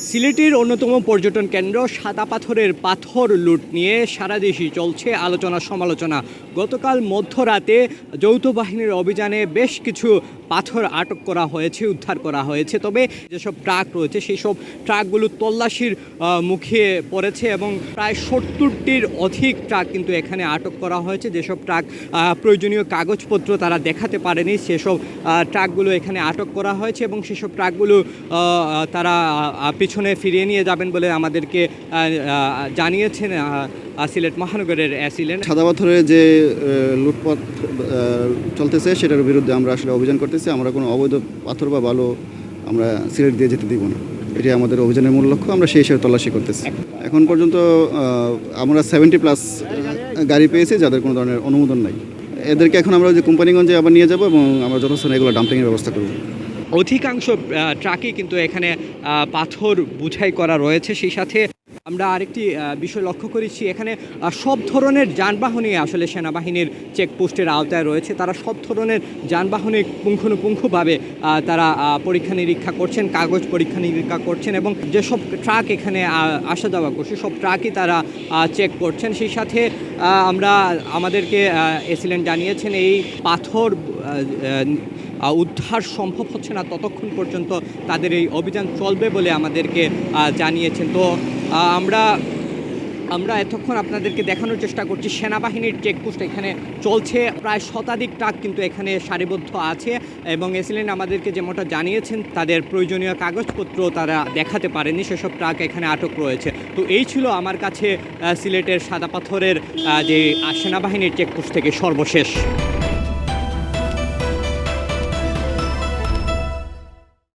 সিলেটের অন্যতম পর্যটন কেন্দ্র সাদা পাথরের পাথর লুট নিয়ে সারা দেশেই চলছে আলোচনা সমালোচনা। গতকাল মধ্যরাতে যৌথ বাহিনীর অভিযানে বেশ কিছু পাথর আটক করা হয়েছে, উদ্ধার করা হয়েছে। তবে যেসব ট্রাক রয়েছে সেই সব ট্রাকগুলো তল্লাশির মুখে পড়েছে এবং প্রায় ৭০টির অধিক ট্রাক কিন্তু এখানে আটক করা হয়েছে। যেসব ট্রাক প্রয়োজনীয় কাগজপত্র তারা দেখাতে পারেনি সেসব ট্রাকগুলো এখানে আটক করা হয়েছে এবং সেসব ট্রাকগুলো তারা পিছনে ফিরিয়ে নিয়ে যাবেন বলে আমাদেরকে জানিয়েছেন সিলেট মহানগরের অ্যাসিলেন্ট। সাদা পাথরের যে লুটপাট চলতেছে সেটার বিরুদ্ধে আমরা আসলে অভিযান করতেছি। আমরা কোনো অবৈধ পাথর বা বালু আমরা সিলেট দিয়ে যেতে দিব না, এটি আমাদের অভিযানের মূল লক্ষ্য। আমরা সেই হিসেবে তল্লাশি করতেছি। এখন পর্যন্ত আমরা 70+ গাড়ি পেয়েছি যাদের কোনো ধরনের অনুমোদন নাই। এদেরকে এখন আমরা যে কোম্পানিগঞ্জে আবার নিয়ে যাব এবং আমরা যথাস্থানে এগুলো ডাম্পিংয়ের ব্যবস্থা করব। অধিকাংশ ট্রাকই কিন্তু এখানে পাথর বোঝাই করা রয়েছে। সেই সাথে আমরা আরেকটি বিষয় লক্ষ্য করেছি, এখানে সব ধরনের যানবাহনই আসলে সেনাবাহিনীর চেকপোস্টের আওতায় রয়েছে। তারা সব ধরনের যানবাহনে পুঙ্খানুপুঙ্খভাবে তারা পরীক্ষা নিরীক্ষা করছেন, কাগজ পরীক্ষা নিরীক্ষা করছেন এবং যেসব ট্রাক এখানে আসা যাওয়া করছে সব ট্রাকই তারা চেক করছেন। সেই সাথে আমাদেরকে অ্যাসিলেন্ট জানিয়েছেন এই পাথর উদ্ধার সম্ভব হচ্ছে না ততক্ষণ পর্যন্ত তাদের এই অভিযান চলবে বলে আমাদেরকে জানিয়েছেন। তো আমরা এতক্ষণ আপনাদেরকে দেখানোর চেষ্টা করছি সেনাবাহিনীর চেকপোস্ট এখানে চলছে। প্রায় শতাধিক ট্রাক কিন্তু এখানে সারিবদ্ধ আছে এবং এসিলেন আমাদেরকে যেমনটা জানিয়েছেন তাদের প্রয়োজনীয় কাগজপত্র তারা দেখাতে পারেনি, সেসব ট্রাক এখানে আটক রয়েছে। তো এই ছিল আমার কাছে সিলেটের সাদা পাথরের যে সেনাবাহিনীর চেকপোস্ট থেকে সর্বশেষ।